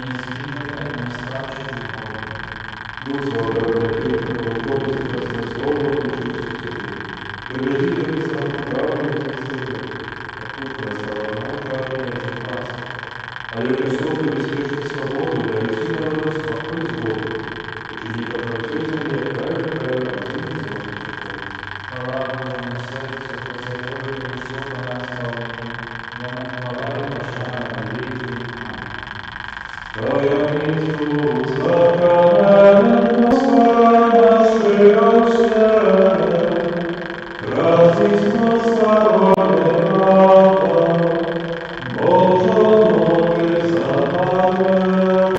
не страшно ніколи. Дух свого Господь, Спасне Слово, Божий, Прибежите Христа, правильно Христа, Отут слава правильно Христа. Але Христос обеспечит свободу, да и все народы спокой с Богом. Ученика француза не правильно Хвала Божому серцю, позакою Христова наставлення, я хвала і пошана на віки. Твоя Иисус, сакрамент Господа нашего, Христос Господи, Боже, Сатана,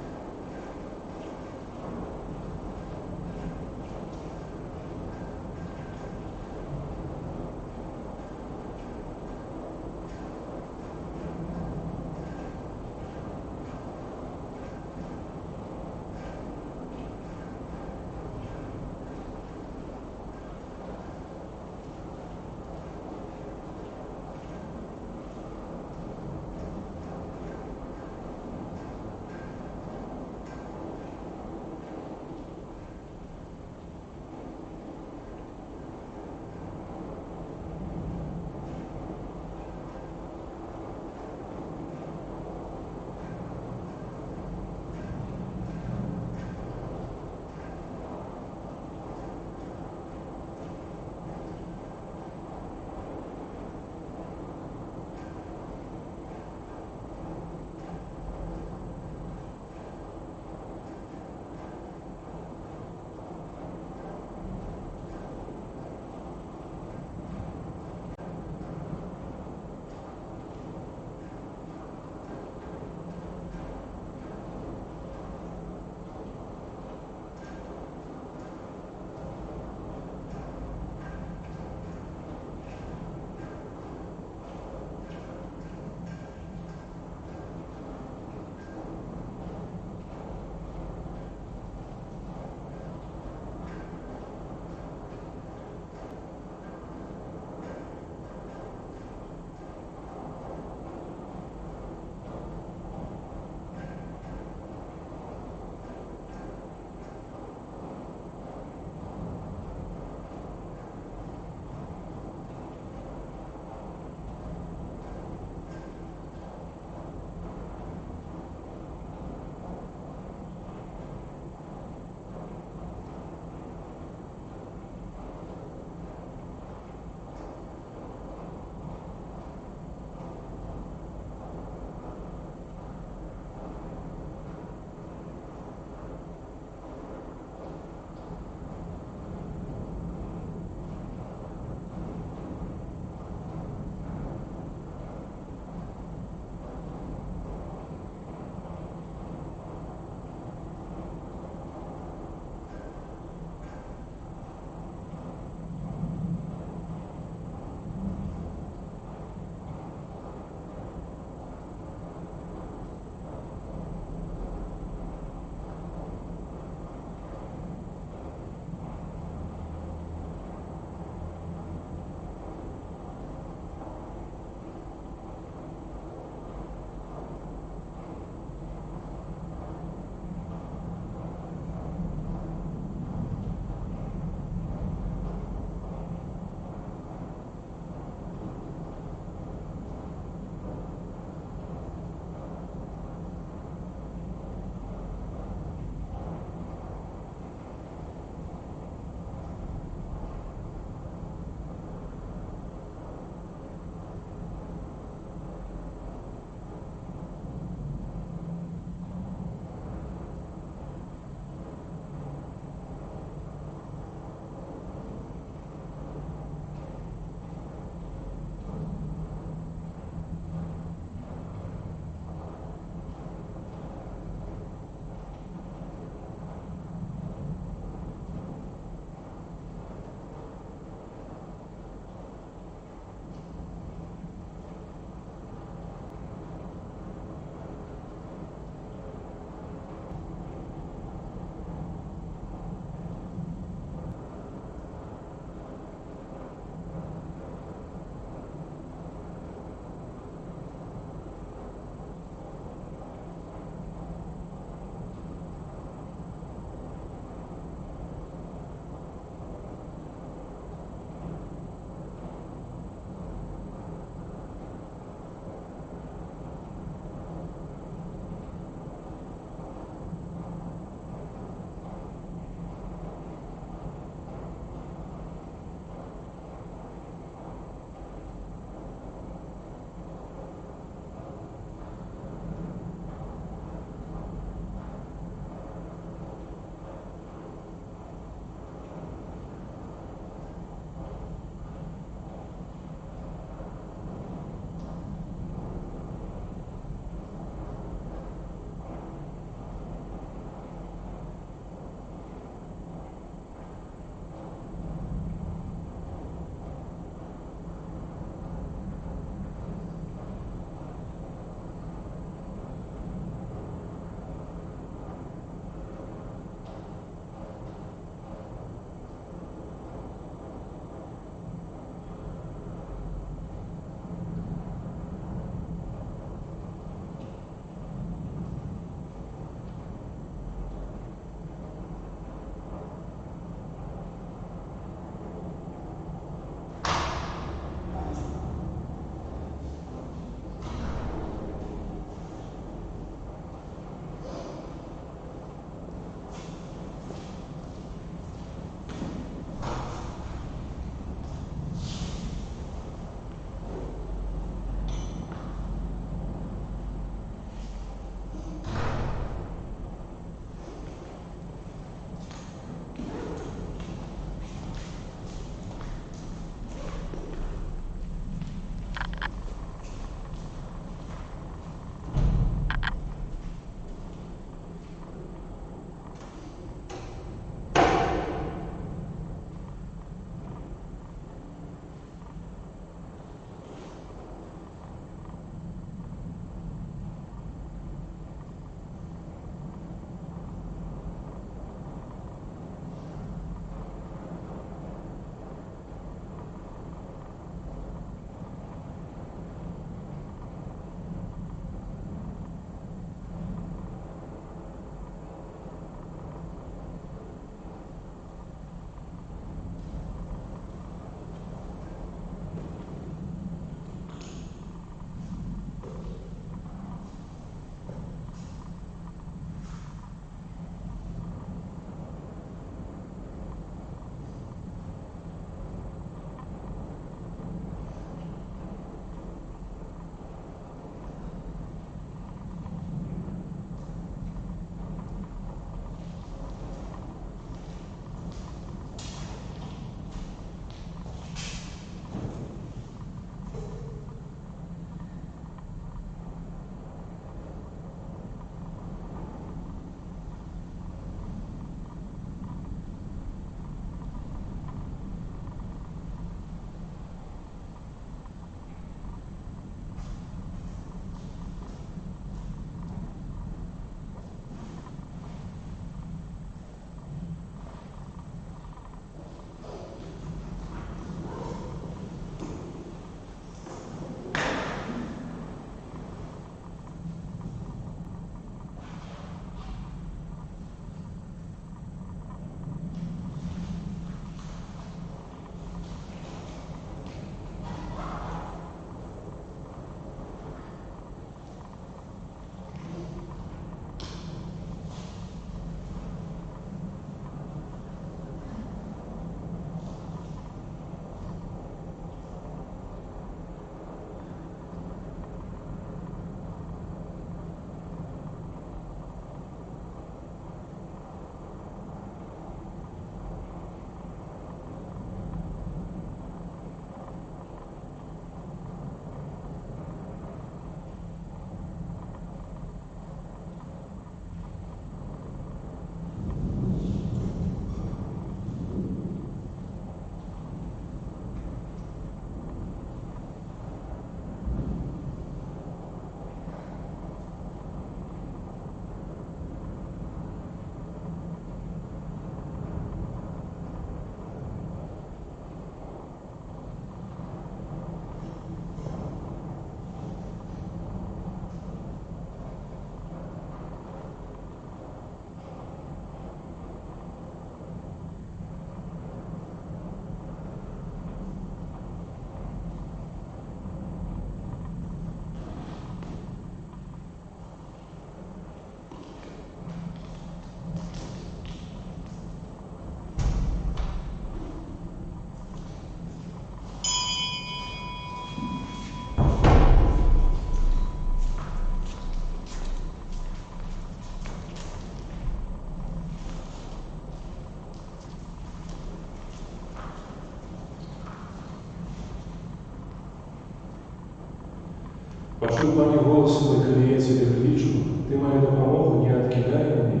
Пачуй, Пане, голос свой, коли я Тебе кличу, Ты мою допомогу не откидай мне,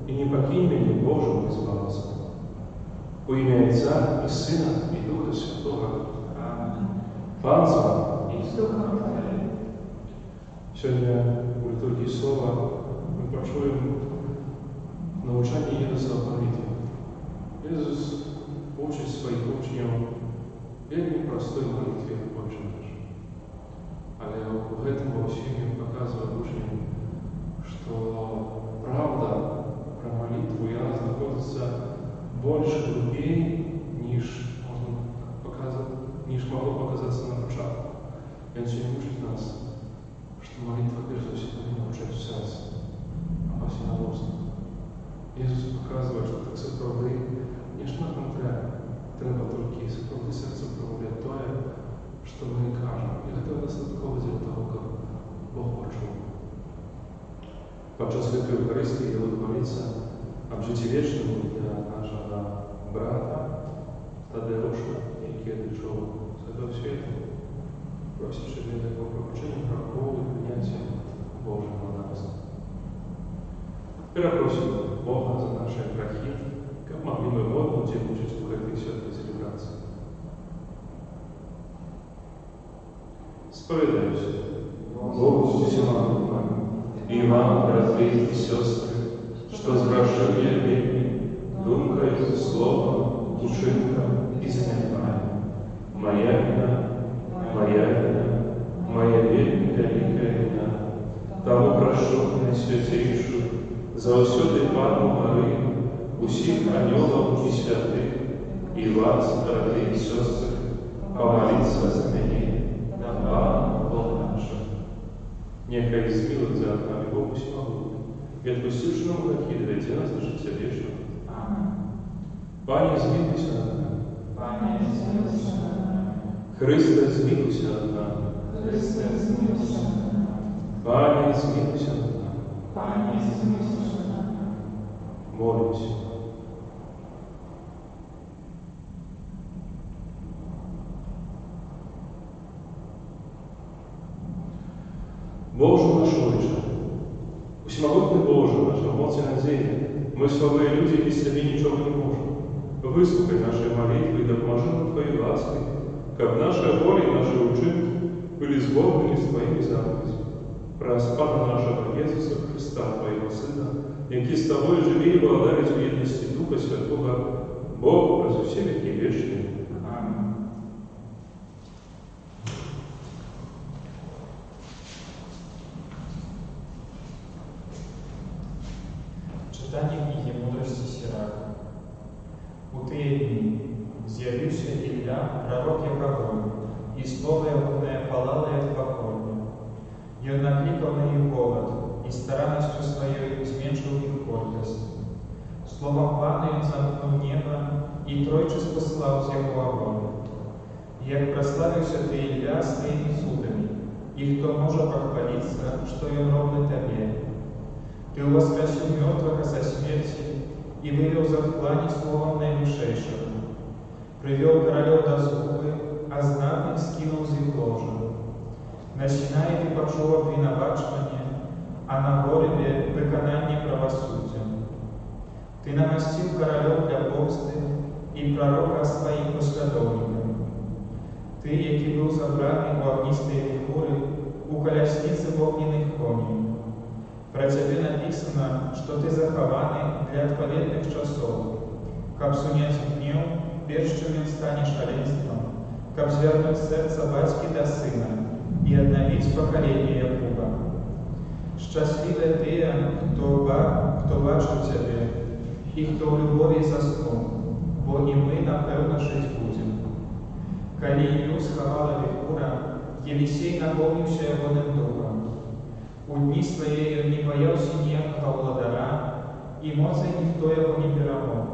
и не покинь меня, Боже мой спаситель. Во ім'я Отця і Сина, і Духа Святого. Амінь. Пан з вами. І з Духом Твоїм. Сьогодні у літургії Слова ми почуємо навчання Єзуса в молитві. Єзус учить своїх учнів вельми простої молитві «Отче наш». Але в этом усім він показує учням, що правда про молитву і вона знаходиться більше глибин, ніж могло показатися на початку. Він сьогодні учить нас, що молитва перш за все повинна вчити в серці, а потім на устах. Ісус показує, що так справді не шмат нам треба тільки справді серцем промовляти те, що ми кажемо. І це достатково для того, як Бог почув. Подчас Святої Євхаристії я буду молитися об житті вічному для нашого брата Тадеуша, який відійшов з цього світу, просячи для його пробачення, гріхов і прийняття Божого нас. Просим Бога за наши грехи, как могли мы Богу участь в этой святой целебрации. Споведаюсь Богу всемогутному и вам, братья и сестры, что сгрешил я вельми, думкою, словом, учинком и занятием. Моя вина, моя вельми великая вина. Тому прошу найсвятейшую, заусюди Пану Марию, усіх аньолов і святих, і вас, брати і сестри, помоліться за мене, на Пана Бога нашого. Нехай змилується над нами Бог всемогутний, і відпустивши нам гріхи, доведе нас до життя вічного. Амінь. Пані, змилуйся над нами. Пані, змилуйся над нами. Христе, змилуйся над нами. Христе, змилуйся над нами. Пані, змилуйся над нами. Пані, змилуйся над нами. Молимся. Боже наш Отче, всемогутний Боже, наша моць і надія, ми слабі люди і собі нічого не можемо. Вислухай наші молитви і допоможи нам Твоїй ласки, щоб наша воля і наші учинки були згодні з Твоїми заповідями. Праз Пана нашого Єсуса Христа, Твоєго Сина, який з Тобою живе і владають у єдності Духа Святого, Бог праз усі віки вічні. Амінь. Читання книги «Мудрості Сирака». У ті дні з'явився Ілля, пророк як огонь, і слово його палало як вогонь. І он накликав на них голод, і старанностью своєю зменшив їх гордость. Словом Пана він замкнув небо, і тройче спосилав з його огонь. І як прославився ти, Ілля, своїми судами, і хто може похвалитися, що він робить тобі? Ты воскресил мертвых со смерти и вывел захване словом наивысшейшего. Привел королев до згуби, а знатных скинул з их ложа. На Синаї ти почув обвинувачення, а на горбі виконання правосуддя. Ти намастив королев для помсти і пророка своїм послідовникам. Ти, який був забраний у огнистої вихори, у колесниці вогняних коней. Про тебе написано, что ты захованы для отповедных часов, как сунять гнев, перш чем он станет шаленством, как звернуть сердце батьки до сына и обновить поколение Якуба. Счастливы те, кто бачил тебе, и кто в любові заснув, бо і ми, напевно, жить будем. Коли Іллю сховала вихура, Єлисей наповнився ягоним духом. У дні своєї не боявся ніякого владара, і моцей ніхто його не перемог.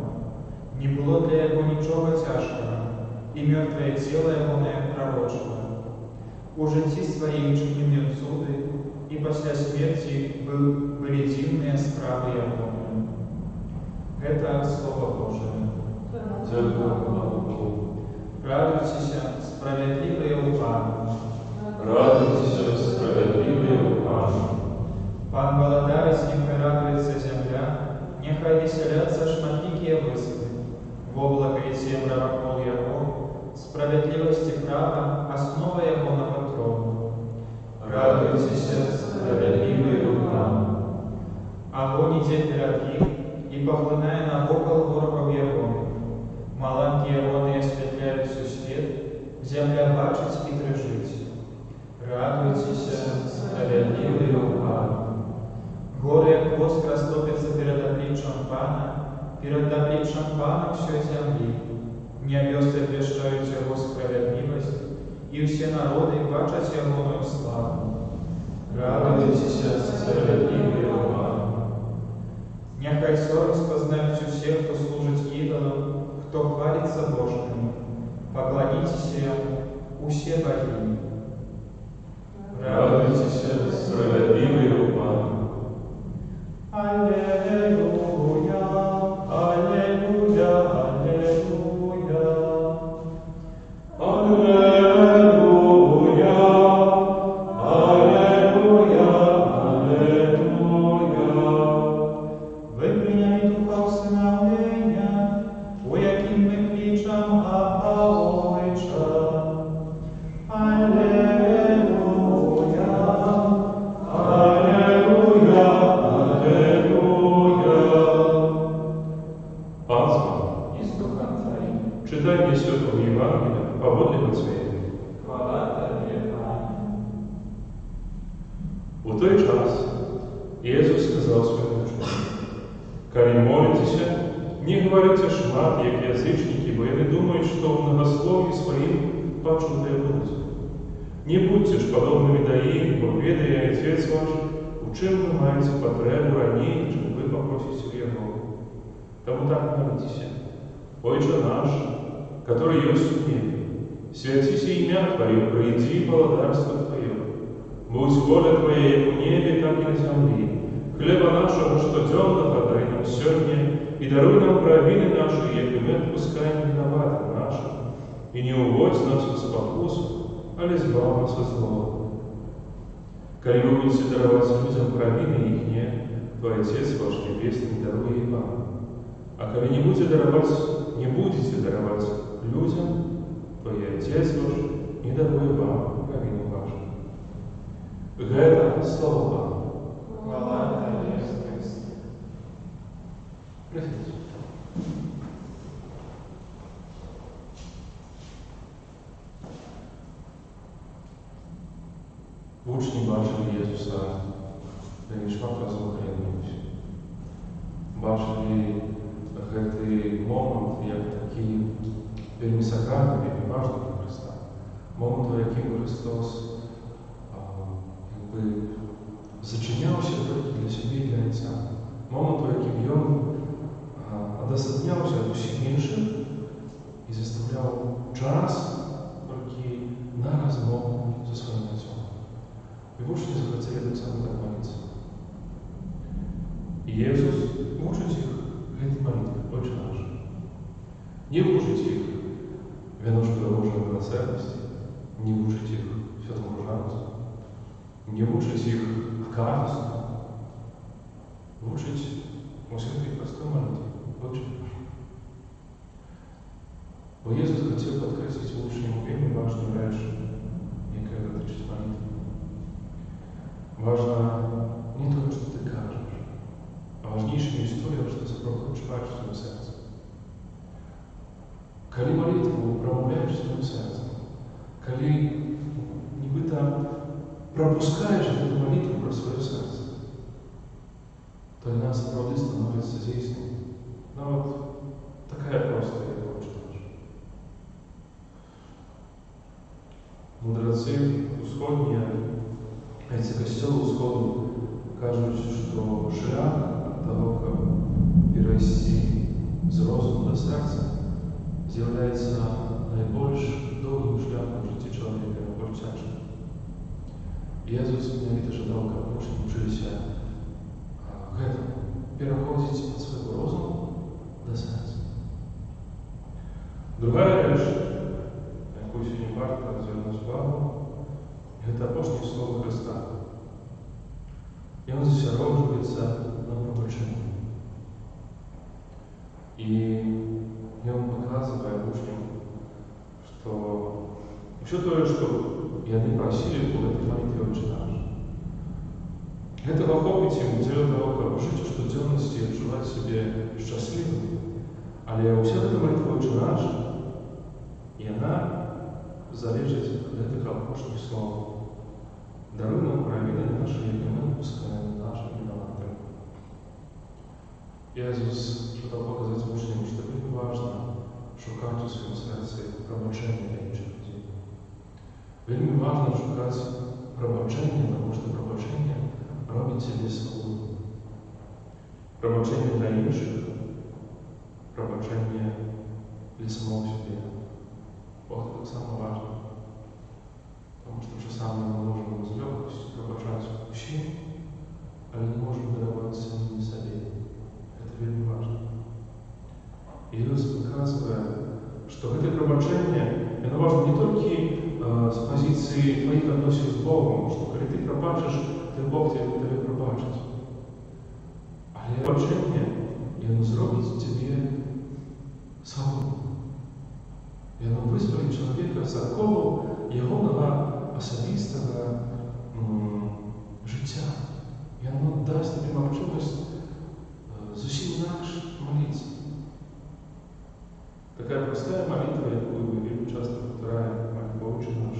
Не було для його нічого тяжкого, і мертве тіло його не пророчило. У житті своїм чинив він суди, і після смерті були дивні справи його. Это Слово Божие. Дякую Богу. Радуйтеся, справедливые у Пана. Радуйся, справедливий Пан. Пан володарить, нехай радуется земля, нехай веселятся шматники выспы. В облако и земля ракол Яго, справедливость и право, основа Ягоного трона. Радуйтесь, справедливый Пан. Огонь идет перед их, и поглиная навокал ворогов Ягоних. Маланки Ягони освітляють всю світ, земля бачить і дрожить. Радуйтесь, справедливий Пан. Горы, як воск, растопятся перед обличьем Пана, перед обличьем Пана всей земли. Небеса блещают Его справедливость, и все народы бачат Ягоную славу. Радуйтесь, справедливий Пан. Нехай совесть познают всех, кто служит идолам, кто хвалится Божьим. Поклонитесь Ему, усе боги. Радуйтесь, справедливий Пан. Аллилуйя, аллилуйя, аллилуйя. Аллилуйя, аллилуйя, аллилуйя. Виприйняй духа усиновлення, у яким ми кличем Абба Отче. Аллилуйя, аллилуйя, аллилуйя. Пан з вами. І з Духом Твоїм. Читання Святого Євангелія поводле Матвея. Хвала Тобі, Пане. У той час Ісус сказав своїм учням: «Коли молитеся, не говорите шмат, як язычники, бо они думают, что в многословии своим почутые будут. Не будьте ж подобными до их, бо ведає Отец ваш, у чим ви маєте потребу раніше, чим ви попросите в Його. Тому так молитеся: Отче наш, который есть в небе, святися имя Твое, приди благодарство Твое. Будь воля Твоя и в небе, так и на земле. Хлеба нашего, что дневного, дай нам сегодня, и даруй нам провины наши, яко мы отпускаем виноватым нашим. И не уводь нас в спокусу, але избавь нас от злого. Коли вы будете даровать людям провины ихние, то Отец ваш Небесный дарует и вам. А коли не будете даровать людям, то и Отец ваш не дарует вам провину вашу. Это слово Бога. Хвала Тобі, Христе. Присядьте. Учні бачили Ісуса, де Він шмат разів оглянувся. Бачили гэты момент як такі вельмі сакральны, вельмі важны для Христа. Момент, у яким Христос зачиняўся толькі для сябе і для Отця. Момент, у яким Ён адасабняўся ад усіх іншых і заставляў час толькі на размову за сваім Отцом. І вучні захацелі таксама так маліцца. І Jesús вучыць іх гэтай малітвай, Отче наш. Не вучыць іх вяночкаю Божай милосерднасці, не вучыць іх святому ужанству, не вучыць іх кафедру, вучыць усім той простой молитве, Отче наш. Бо Jesús хацеў падкрэсліць вучням вельмі важную рэч, якая датычыць молитвы. Важно не то, что ты кажешь, а важнейшая история, что ты чуваешь в своем сердце. Коли молитву промовляешь в своем сердце, коли нібито пропускаешь эту молитву про свое сердце, то она справді становится здійсненной. Ну вот такая простая, як Отче наш. Мудрецы усходние, эти костелы усходу кажуть, что шлях от того, как перейти з розуму до серця, з'являється найбільш довгим шляхом в житті чоловіка, найбільш тяжким. Ісус менавіта жадав, каб учні вчилися гэтаму, переходить от своего розуму до сердца. Другая речь, якую сьогодні варто звернути увагу, Гэта апошняе слово Хрыста. Ён засяроджваецца на прабачэнні. І ён паказвае вучням, што ўсё тое, што яны прасілі ў гэтай малітве «Отче наш». Гэтага хопіць ім дзеля таго, каб жыць у штодзённасці і адчуваць сябе шчаслівымі. Але ўся гэта малітва «Отче наш», яна залежыць ад гэтых апошніх слоў. Даруй нам праведныя нашы, як і мы адпускаем нашым вінаватым. Езус жадаў паказаць вучням, што вельмі важна шукаць у сваім сэрцы прабачэння для іншых людзей. Вельмі важна шукаць прабачэння, таму што прабачэнне робіць цябе свабодным. Прабачэнне для іншых, прабачэнне для самого сябе. Бог таксама важна. Таму што часамі мы можам з лёгкасцю прабачаць усім, але не можам дараваць самім сабе. Гэта вельмі важна. І Ісус паказвае, што гэтае прабачэнне, яно важна не толькі з пазіцыі тваіх адносін з Богом, што калі ты прабачыш, то Бог табе прабачыць. Але прабачэнне, яно зробіць цябе свабодным. Яно вызваліць чалавека з аковаў ягонага асабістага жыцця. Яно дасць табе магчымасць зусім інакш маліцца. Такая простая молитва, якую мы вельмі часто повторяем, молитва «Отче наш».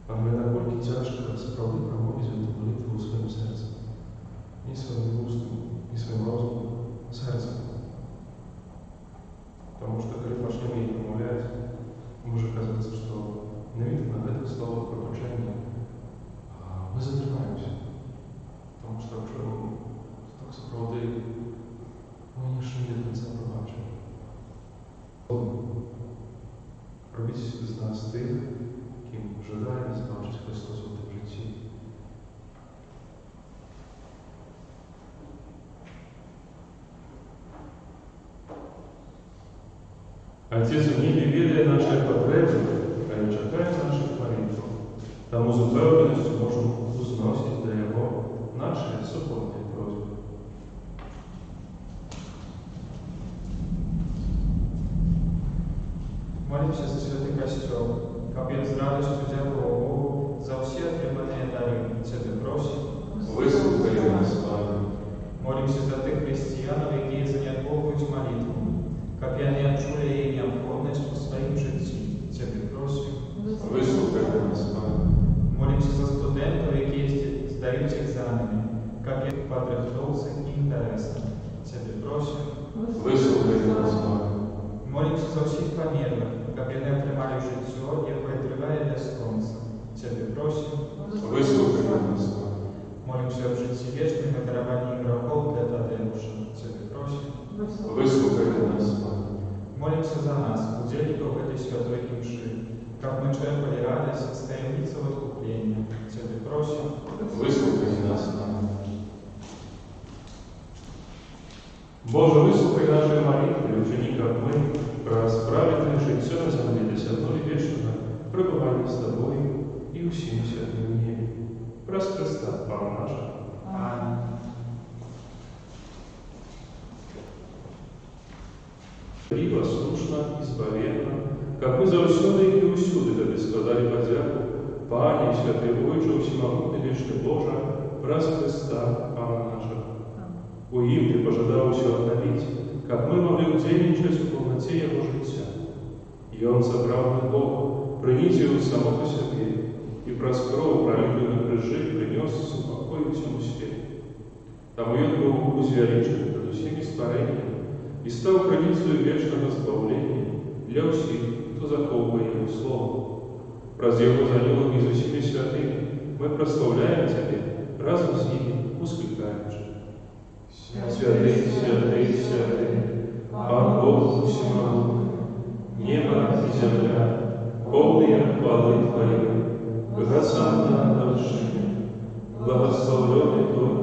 Але наколькі цяжка сапраўды прамовіць эту молитву ў сваім сэрцы. Не сваім устам, не сваім розумам, а сэрцам. Таму што калі пачнем яе прамаўляць, можа казацца, што навітка на гэтых словах прабачэння мы затрымаемся. Таму што так сапраўды мы нешта не да канца прабачым. Робіць з нас тых, кім жадає нас бачыць Христос у тым жыцці. Отец у небе ведае наши патрэбы, але чакае нашых малітваў. Таму з упэўненасцю можам узносіць да Яго нашыя супольныя просьбы. Молимся за Святый Костёл, каб ён з радасцю дзякуваў Богу за ўсе атрыманыя дары. Цябе просім, выслухай нас, Пане. Молимся за тых хрысціянаў, якія занядбоўваюць малітву, каб яны адчулі яе неабходнасць у сваім жыцці. Цябе просім, выслухай нас, Пане. Молимся за студэнтаў, якія здаюць экзамены, каб яны падрыхтоўцы інтарэсна. Цябе просім, выслухай нас, Пане. Молимся за ўсіх памерлых, каб яны атрымалі жыццё, якое трывае бясконца. Цябе просім, выслухай нас, Пане. Молимся аб жыцці вечным і дараванні грахоў для Тадеуша. Цябе просім, выслухай нас, Пане. Молимся за нас, удзельнікаў гэтай святой імшы, каб мы чэрпалі радасць з таямніцаў адкуплення. Цябе просім, выслухай нас, Пане. Боже, выслухай наши молитвы, учини, как мы, праз праведное жыццё на земле десятной вечного, пребывали с Тобой и усім святым небе. Праз Христа, Пана наша. Аминь. И послушно, избавенно, как мы заўсёды и усюды Тебе складали подяку, Пане, святый Отче, всемогутный вечный Боже, праз Христа, Пана наша. У ім Ты пожадаў усё аднавіць, каб мы могли удзельнічаць у полноце Яго жыцця. Ён забраў на Бога, прынізіў самого сябе і праз кроў, пролітую на крыжы, прынёс супакой усяму свету. Таму ён быў узвялічаны пред усімі стварэннямі і стаў крыніцаю вечнага збаўлення для ўсіх, хто захоўвае Яго Слово. Праз Яго занёлых і з усімі святымі мы праслаўляем Цябе разам з імі, усклікаючы. Святый, святый, святый, Пан Бог всемогутный, небо и земля, полные хвалы Твоей, Госанна на вершине, благословленный Тот,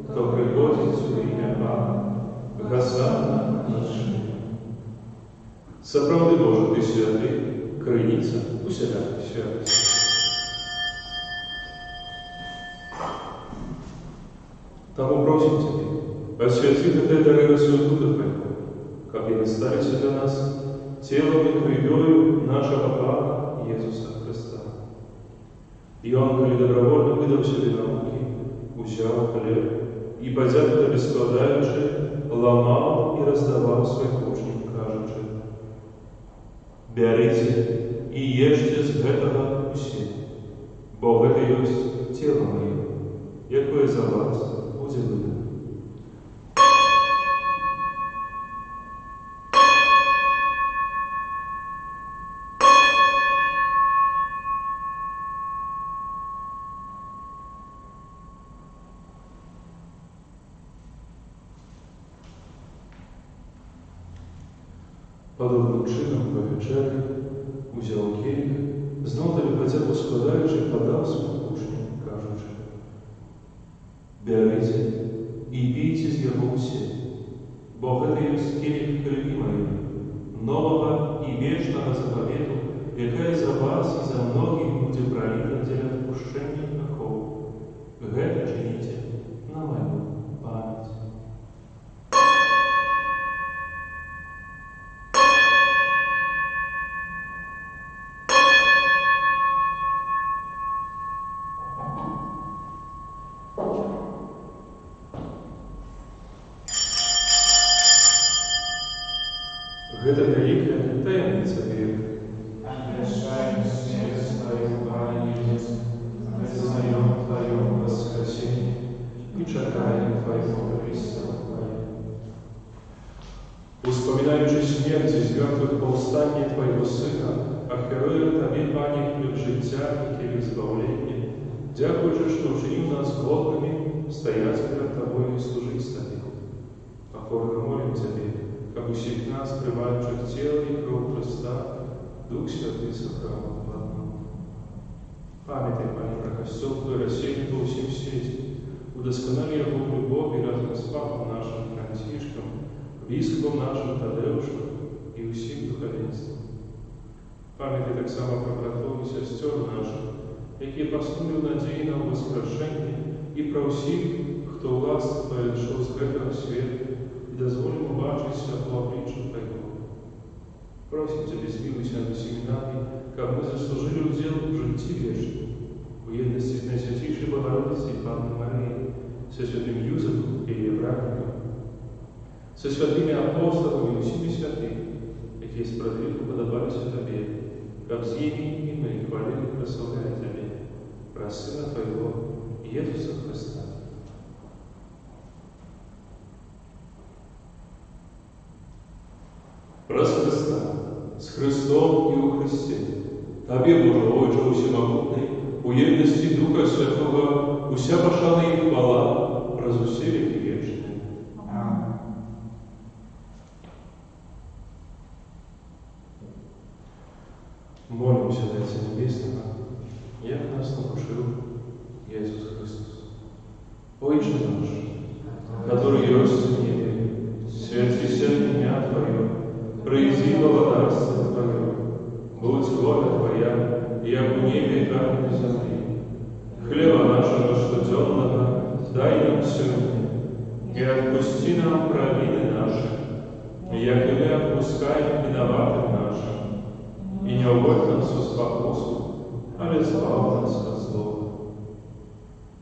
кто приходит в имя Пана, Госанна на вершине. Сапраўды, Боже, Ты святый, крыніца усялякай святости. Тому просим Тебя, освяти Ты дары Духа Твоего, как и настались для нас телом и кровью нашего Пана Иисуса Христа. И Он, коли добровольно выдал себе науки, взял хлеб и, подяв это бескладаючи, ломал и раздавал своих ученикам, кажучи: «Берите и ешьте с этого все, бо это есть тело мое, якое за вас будет выдано». Подобним чином по вечері узяв келих, знов тобі подяку складаючи, подав своїм учням, кажучи: «Берите і пійте з його усі, бо це є келих крові моєї, нового і вічного заповіту, яка за вас і за многих буде пролита для відпущення гріхов. Це чините на мою пам'ять». Это великая таинница веры. Обращаем сердце Твое, Пане Иисус, признаем Твое воскресение И чекаем Твоего престоления. Успоминаючи смерть из мертвых повстания Твоего Сына, ахеруя Тобі, Пане, хлеб життя и келих избавления, дякуючи, что учинил нас годными стоять перед Тобой и служить Тобе. Покорно молим Тебе, как у всех нас, прибавивших тело и кровь Христа, Дух Святый сохранил в одном. Памятай, Пане, про костел Твой рассеян по всем свете, удосконали его в любови разом с Папом нашим Францишком, Бископом нашим Тадеушем и усім духовенством. Памятай так само про братов и сестер наших, які поснули в надії на воскрешення, і про всіх, хто власне перейшов з грехом світу, и дозволим убачить святло обличия Твоего. Просим Тебя, смилуйся над всеми нами, как мы заслужили удел в житті вечном, в едности с Наисвятейшей Богородицей и Панной Марией, со святым Юзефом и Евраником, со святыми апостолами и всеми святыми, какие справедливо подобались Тебе, как с ними и мы хвалили и прославляем Тебе, про Сына Твоего, Иисуса Христа. Про Христа, с Христом и у Христе, Тобі, Боже, Отче Всемогутний, у єдності Духа Святого, уся пошана і хвала, раз усе віки вічні. Аминь. Молимся на Отце Небесного, як нас научил Иисус Христос. Отче наш, который есть в небе, святися имя Твое, приди благодарство Твое, будь воля Твоя, як в небе, так и на земле. Хлеба нашего штоденного дай нам сегодня, и отпусти нам провины наши, як и мы отпускаем виноватым нашим, и не уводь нас в спокусу, а избавь нас от злого.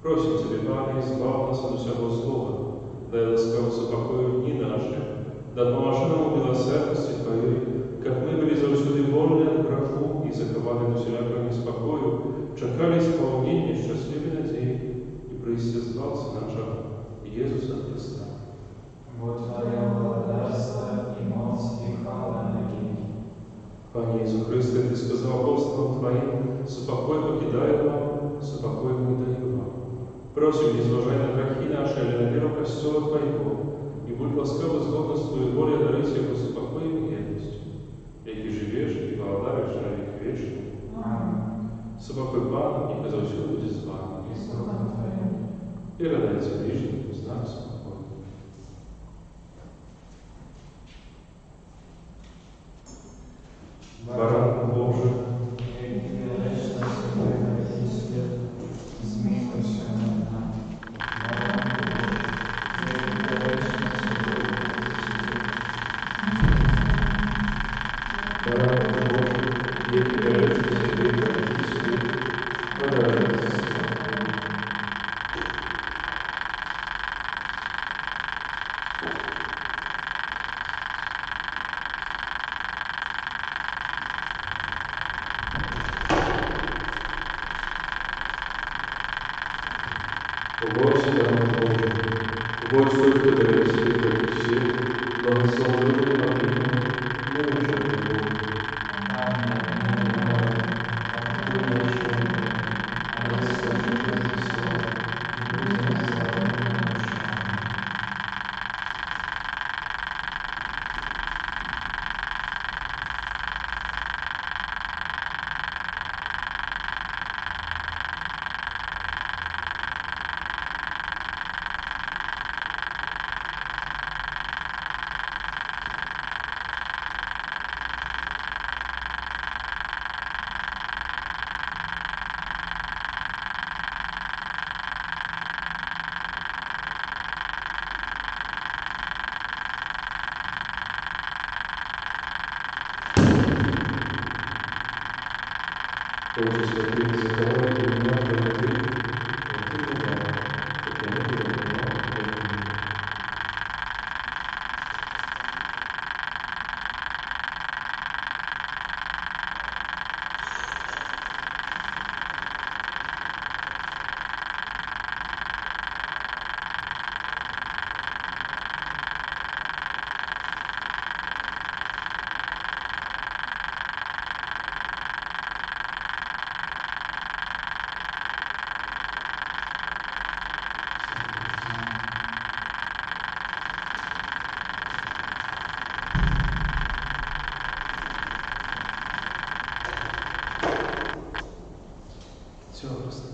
Просим Тебя, Пане, избавь нас от всего злого, дай ласкаво запокою дни наши, да поможи нам в милосердности Твоей, как мы были завсюди вольны от греху и закованы до всякого неспокою, чекали исполнения счастливой надеи и преисподнялся нашего Иисуса Христа. Вот Твое благодарство и моц и хвала на веки. Пане Иисус Христе, Ты сказал апостолам Твоим: «Супокой покидаю вам, супокой мы даю вам». Просим, не зважай на грехи наши, але на веру Костела Твоего, и будь ласкав згодно з Твоєю волею дарить його супокоєм і єдністю, який живеш і владаєш на вік вічний. Аминь. Супокой Пана, і завсюди буде з вами. И с Духом Твоим. І радайте ближнім, знак спокою. Баран Божий, Смилуйся над нами. Побойся, Дама Божия, побойся только дарит свет против всех, благословенный Аминь, Боже Бог. Боже, святый, закрывай меня, Боже, все просто.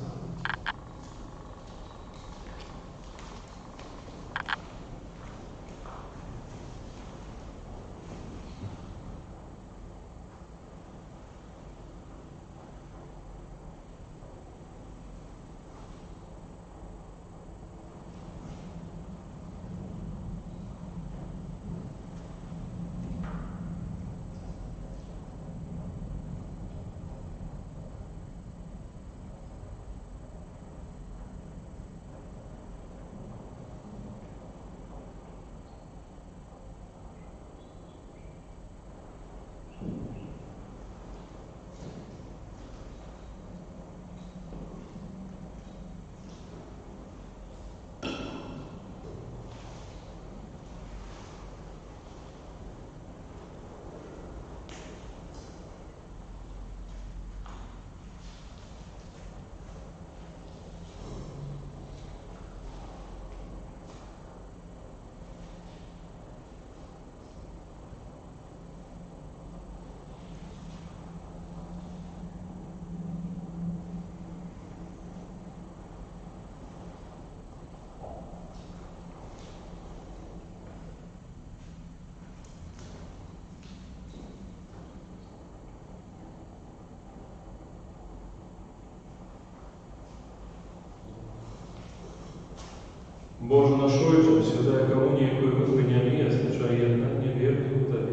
Боже наш Отче, святая комунія, якою ми прийняли, означає єднання вірних у Тобі.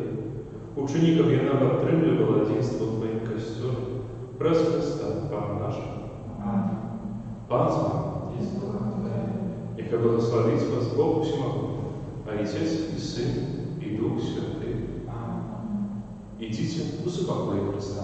Учеников я нам підтримувала единство в Твоїм костюмі. Прес Христа, Пан наш. Пан з вами. Нехай благословить вас Бог Всемогутній, Отец и Сын, и Дух Святый. Идите в упокой Христа.